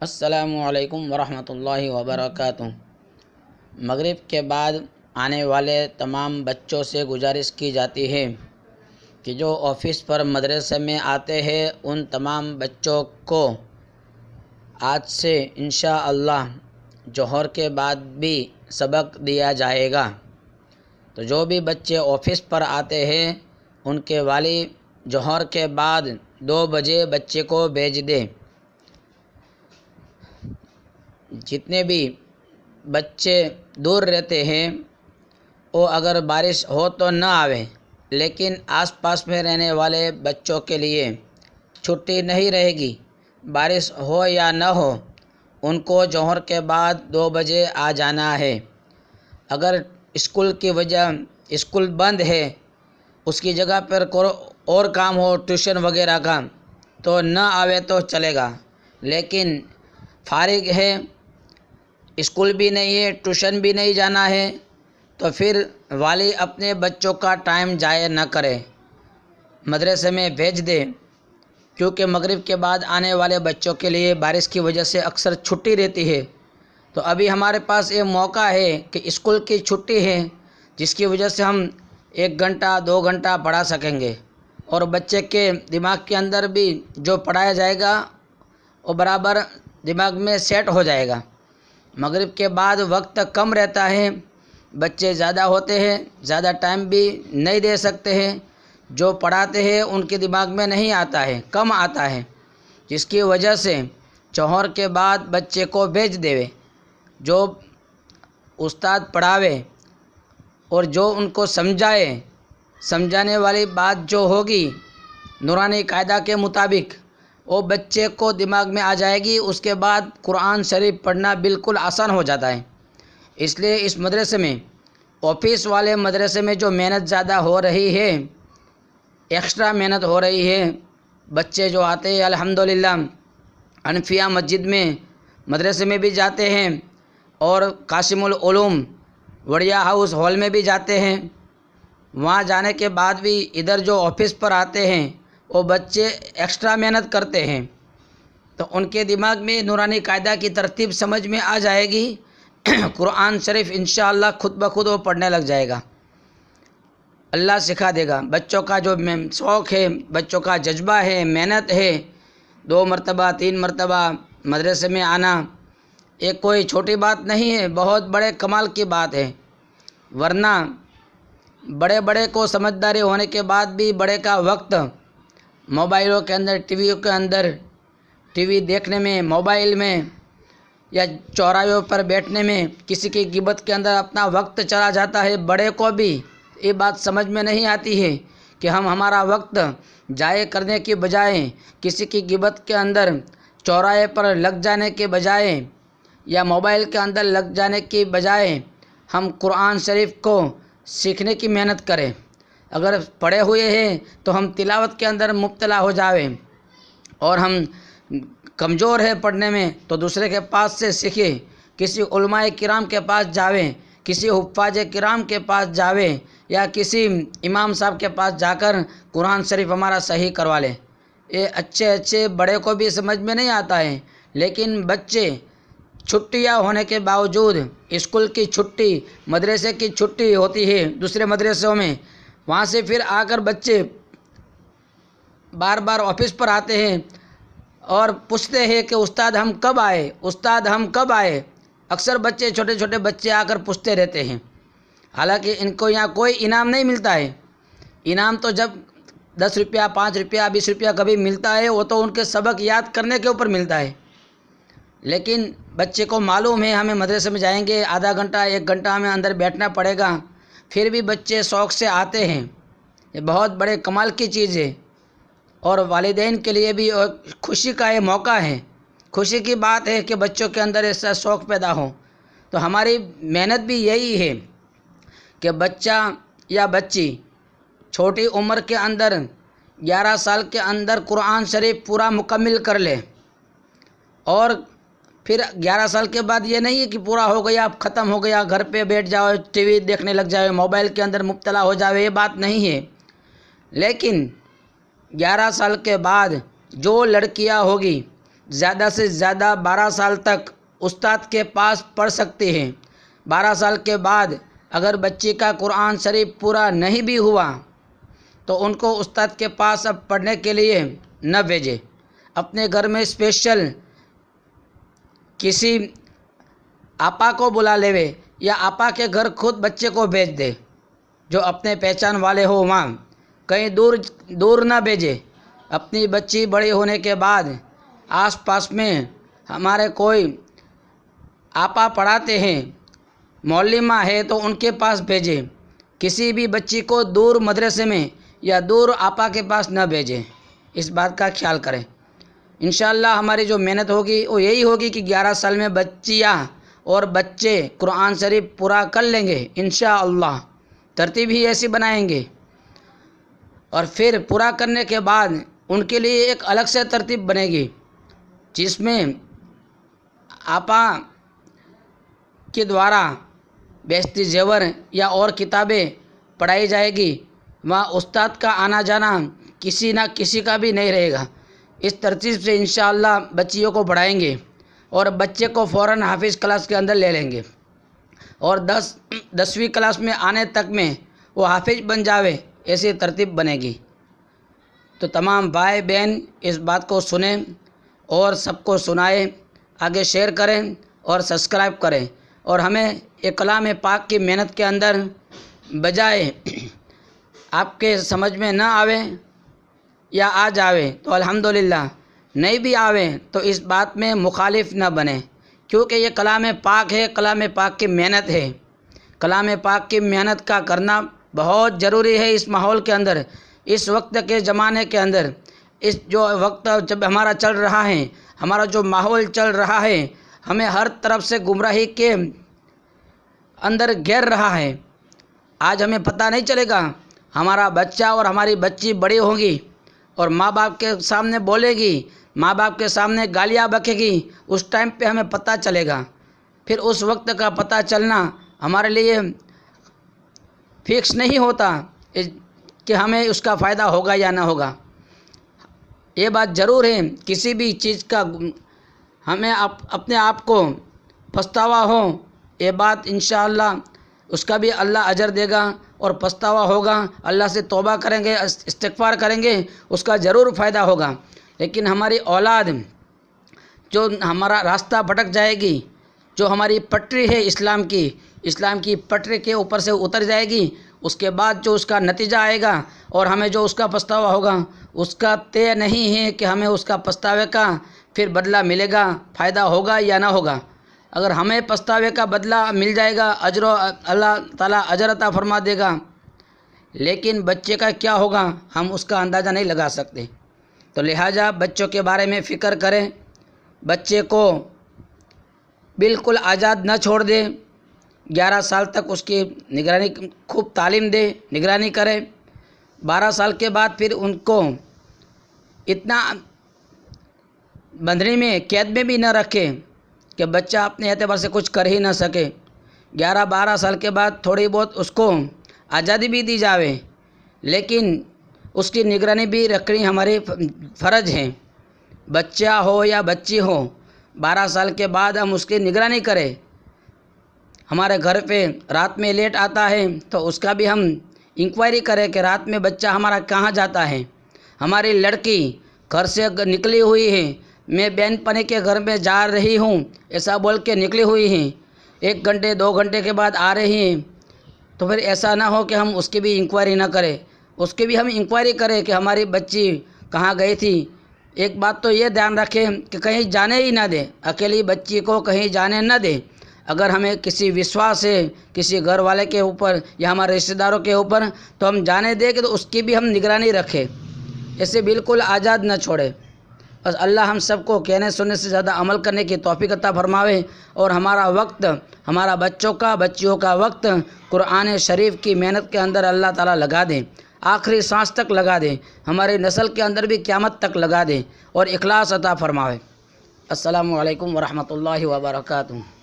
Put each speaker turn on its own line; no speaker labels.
السلام علیکم ورحمۃ اللہ وبرکاتہ۔ مغرب کے بعد آنے والے تمام بچوں سے گزارش کی جاتی ہے کہ جو آفس پر مدرسے میں آتے ہیں ان تمام بچوں کو آج سے انشاءاللہ ظہر کے بعد بھی سبق دیا جائے گا۔ تو جو بھی بچے آفس پر آتے ہیں ان کے والد ظہر کے بعد 2 بجے بچے کو بھیج دیں۔ جتنے بھی بچے دور رہتے ہیں وہ اگر بارش ہو تو نہ آوے، لیکن آس پاس میں رہنے والے بچوں کے لیے چھٹی نہیں رہے گی، بارش ہو یا نہ ہو ان کو ظہر کے بعد 2 بجے آ جانا ہے۔ اگر اسکول بند ہے، اس کی جگہ پر اور کام ہو ٹیوشن وغیرہ کا تو نہ آوے تو چلے گا، لیکن فارغ ہے، اسکول بھی نہیں ہے، ٹیوشن بھی نہیں جانا ہے تو پھر والد اپنے بچوں کا ٹائم ضائع نہ کرے، مدرسے میں بھیج دے، کیونکہ مغرب کے بعد آنے والے بچوں کے لیے بارش کی وجہ سے اکثر چھٹی رہتی ہے۔ تو ابھی ہمارے پاس یہ موقع ہے کہ اسکول کی چھٹی ہے جس کی وجہ سے ہم 1 گھنٹہ 2 گھنٹہ پڑھا سکیں گے، اور بچے کے دماغ کے اندر بھی جو پڑھایا جائے گا وہ برابر دماغ میں سیٹ ہو جائے گا۔ مغرب کے بعد وقت کم رہتا ہے، بچے زیادہ ہوتے ہیں، زیادہ ٹائم بھی نہیں دے سکتے ہیں، جو پڑھاتے ہیں ان کے دماغ میں نہیں آتا ہے، کم آتا ہے، جس کی وجہ سے ظہر کے بعد بچے کو بھیج دے، جو استاد پڑھاوے اور جو ان کو سمجھانے والی بات جو ہوگی نورانی قاعدہ کے مطابق وہ بچے کو دماغ میں آ جائے گی، اس کے بعد قرآن شریف پڑھنا بالکل آسان ہو جاتا ہے۔ اس لیے اس مدرسے میں آفس والے مدرسے میں جو محنت زیادہ ہو رہی ہے، ایکسٹرا محنت ہو رہی ہے، بچے جو آتے ہیں الحمدللہ حنفیہ مسجد میں مدرسے میں بھی جاتے ہیں اور قاسم العلوم وڑیا ہاؤس ہال میں بھی جاتے ہیں، وہاں جانے کے بعد بھی ادھر جو آفس پر آتے ہیں وہ بچے ایکسٹرا محنت کرتے ہیں، تو ان کے دماغ میں نورانی قاعدہ کی ترتیب سمجھ میں آ جائے گی، قرآن شریف انشاءاللہ خود بخود وہ پڑھنے لگ جائے گا، اللہ سکھا دے گا۔ بچوں کا جو شوق ہے، بچوں کا جذبہ ہے، محنت ہے، 2 مرتبہ 3 مرتبہ مدرسے میں آنا ایک کوئی چھوٹی بات نہیں ہے، بہت بڑے کمال کی بات ہے، ورنہ بڑے کو سمجھداری ہونے کے بعد بھی بڑے کا وقت موبائلوں کے اندر، ٹی ویوں کے اندر، ٹی وی دیکھنے میں، موبائل میں یا چوراہوں پر بیٹھنے میں، کسی کی غیبت کے اندر اپنا وقت چلا جاتا ہے۔ بڑے کو بھی یہ بات سمجھ میں نہیں آتی ہے کہ ہم ہمارا وقت ضائع کرنے کی بجائے، کسی کی غیبت کے اندر چوراہے پر لگ جانے کے بجائے یا موبائل کے اندر لگ جانے کی بجائے ہم قرآن شریف کو سیکھنے کی محنت کریں۔ اگر پڑھے ہوئے ہیں تو ہم تلاوت کے اندر مبتلا ہو جاویں، اور ہم کمزور ہے پڑھنے میں تو دوسرے کے پاس سے سیکھیں، کسی علماء کرام کے پاس جاویں، کسی حفاظ کرام کے پاس جاویں، یا کسی امام صاحب کے پاس جا کر قرآن شریف ہمارا صحیح کروا لیں۔ یہ اچھے بڑے کو بھی سمجھ میں نہیں آتا ہے، لیکن بچے چھٹیاں ہونے کے باوجود، اسکول کی چھٹی، مدرسے کی چھٹی ہوتی ہے دوسرے مدرسوں میں، وہاں سے پھر آ کر بچے بار بار آفس پر آتے ہیں اور پوچھتے ہیں کہ استاد ہم کب آئے، اکثر بچے چھوٹے بچے آ کر پوچھتے رہتے ہیں، حالانکہ ان کو یہاں کوئی انعام نہیں ملتا ہے۔ انعام تو جب 10 روپیہ 5 روپیہ 20 روپیہ کبھی ملتا ہے وہ تو ان کے سبق یاد کرنے کے اوپر ملتا ہے، لیکن بچے کو معلوم ہے ہمیں مدرسے میں جائیں گے آدھا گھنٹہ 1 گھنٹہ ہمیں اندر بیٹھنا پڑے گا، پھر بھی بچے شوق سے آتے ہیں۔ یہ بہت بڑے کمال کی چیز ہے، اور والدین کے لیے بھی خوشی کا یہ موقع ہے، خوشی کی بات ہے کہ بچوں کے اندر ایسا شوق پیدا ہو۔ تو ہماری محنت بھی یہی ہے کہ بچہ یا بچی چھوٹی عمر کے اندر 11 سال کے اندر قرآن شریف پورا مکمل کر لے، اور پھر 11 سال کے بعد یہ نہیں ہے کہ پورا ہو گیا اب ختم ہو گیا، گھر پہ بیٹھ جاؤ، ٹی وی دیکھنے لگ جاؤ، موبائل کے اندر مبتلا ہو جاؤ، یہ بات نہیں ہے، لیکن 11 سال کے بعد جو لڑکیاں ہوگی زیادہ سے زیادہ 12 سال تک استاد کے پاس پڑھ سکتے ہیں۔ 12 سال کے بعد اگر بچی کا قرآن شریف پورا نہیں بھی ہوا تو ان کو استاد کے پاس اب پڑھنے کے لیے نہ بھیجے، اپنے گھر میں اسپیشل کسی آپا کو بلا لیوے یا آپا کے گھر خود بچے کو بھیج دے، جو اپنے پہچان والے ہو، وہاں کہیں دور نہ بھیجے۔ اپنی بچی بڑی ہونے کے بعد آس پاس میں ہمارے کوئی آپا پڑھاتے ہیں، معلمہ ہے، تو ان کے پاس بھیجے۔ کسی بھی بچی کو دور مدرسے میں یا دور آپا کے پاس نہ بھیجے، اس بات کا خیال کریں۔ انشاءاللہ ہماری جو محنت ہوگی وہ یہی ہوگی کہ 11 سال میں بچیاں اور بچے قرآن شریف پورا کر لیں گے انشاءاللہ۔ ترتیب ہی ایسی بنائیں گے، اور پھر پورا کرنے کے بعد ان کے لیے ایک الگ سے ترتیب بنے گی، جس میں آپا کے دوارا بیشتی زیور یا اور کتابیں پڑھائی جائے گی۔ وہاں استاد کا آنا جانا کسی نہ کسی کا بھی نہیں رہے گا۔ اس ترتیب سے انشاءاللہ بچیوں کو پڑھائیں گے، اور بچے کو فوراً حافظ کلاس کے اندر لے لیں گے، اور 10ویں کلاس میں آنے تک میں وہ حافظ بن جاوے، ایسی ترتیب بنے گی۔ تو تمام بھائی بہن اس بات کو سنیں اور سب کو سنائیں، آگے شیئر کریں اور سبسکرائب کریں، اور ہمیں ایک کلام پاک کی محنت کے اندر بجائے آپ کے سمجھ میں نہ آوے یا آ جاوے تو الحمدللہ، نہیں بھی آوے تو اس بات میں مخالف نہ بنے، کیونکہ یہ کلام پاک ہے، کلام پاک کی محنت ہے۔ کلام پاک کی محنت کا کرنا بہت ضروری ہے اس ماحول کے اندر، اس وقت کے زمانے کے اندر، اس جو وقت جب ہمارا چل رہا ہے، ہمارا جو ماحول چل رہا ہے، ہمیں ہر طرف سے گمراہی کے اندر گھیر رہا ہے۔ آج ہمیں پتہ نہیں چلے گا، ہمارا بچہ اور ہماری بچی بڑی ہوگی اور ماں باپ کے سامنے بولے گی، ماں باپ کے سامنے گالیاں بکے گی، اس ٹائم پہ ہمیں پتہ چلے گا۔ پھر اس وقت کا پتہ چلنا ہمارے لیے فکس نہیں ہوتا کہ ہمیں اس کا فائدہ ہوگا یا نہ ہوگا۔ یہ بات ضرور ہے، کسی بھی چیز کا ہمیں اپنے آپ کو پچھتاوا ہو، یہ بات انشاءاللہ اس کا بھی اللہ اجر دے گا، اور پچھتاوا ہوگا، اللہ سے توبہ کریں گے، استغفار کریں گے، اس کا ضرور فائدہ ہوگا۔ لیکن ہماری اولاد جو ہمارا راستہ بھٹک جائے گی، جو ہماری پٹری ہے اسلام کی پٹری کے اوپر سے اتر جائے گی، اس کے بعد جو اس کا نتیجہ آئے گا اور ہمیں جو اس کا پچھتاوا ہوگا، اس کا طے نہیں ہے کہ ہمیں اس کا پچھتاوے کا پھر بدلہ ملے گا، فائدہ ہوگا یا نہ ہوگا۔ اگر ہمیں پچھتاوے کا بدلہ مل جائے گا، اللہ تعالیٰ اجر عطا فرما دے گا، لیکن بچے کا کیا ہوگا ہم اس کا اندازہ نہیں لگا سکتے۔ تو لہٰذا بچوں کے بارے میں فکر کریں، بچے کو بالکل آزاد نہ چھوڑ دیں، 11 سال تک اس کی نگرانی، خوب تعلیم دے، نگرانی کرے۔ 12 سال کے بعد پھر ان کو اتنا بندھنی میں، قید میں بھی نہ رکھے کہ بچہ اپنے اعتبار سے کچھ کر ہی نہ سکے۔ 11-12 سال کے بعد تھوڑی بہت اس کو آزادی بھی دی جاوے، لیکن اس کی نگرانی بھی رکھنی ہماری فرض ہے۔ بچہ ہو یا بچی ہو، 12 سال کے بعد ہم اس کی نگرانی کریں۔ ہمارے گھر پہ رات میں لیٹ آتا ہے تو اس کا بھی ہم انکوائری کریں کہ رات میں بچہ ہمارا کہاں جاتا ہے۔ ہماری لڑکی گھر سے نکلی ہوئی ہے، میں بہن پنی کے گھر میں جا رہی ہوں ایسا بول کے نکلی ہوئی ہیں، 1 گھنٹے 2 گھنٹے کے بعد آ رہی ہیں، تو پھر ایسا نہ ہو کہ ہم اس کی بھی انکوائری نہ کریں، اس کی بھی ہم انکوائری کریں کہ ہماری بچی کہاں گئی تھی۔ ایک بات تو یہ دھیان رکھیں کہ کہیں جانے ہی نہ دیں، اکیلی بچی کو کہیں جانے نہ دیں۔ اگر ہمیں کسی وشواس ہے کسی گھر والے کے اوپر یا ہمارے رشتہ داروں کے اوپر تو ہم جانے دیں کہ تو اس کی بھی ہم نگرانی رکھیں، اسے بالکل آزاد نہ چھوڑے۔ بس اللہ ہم سب کو کہنے سننے سے زیادہ عمل کرنے کی توفیق عطا فرماوے، اور ہمارا وقت، ہمارا بچیوں کا وقت قرآن شریف کی محنت کے اندر اللہ تعالیٰ لگا دیں، آخری سانس تک لگا دیں، ہماری نسل کے اندر بھی قیامت تک لگا دیں، اور اخلاص عطا فرماوے۔ السلام علیکم ورحمۃ اللہ وبرکاتہ۔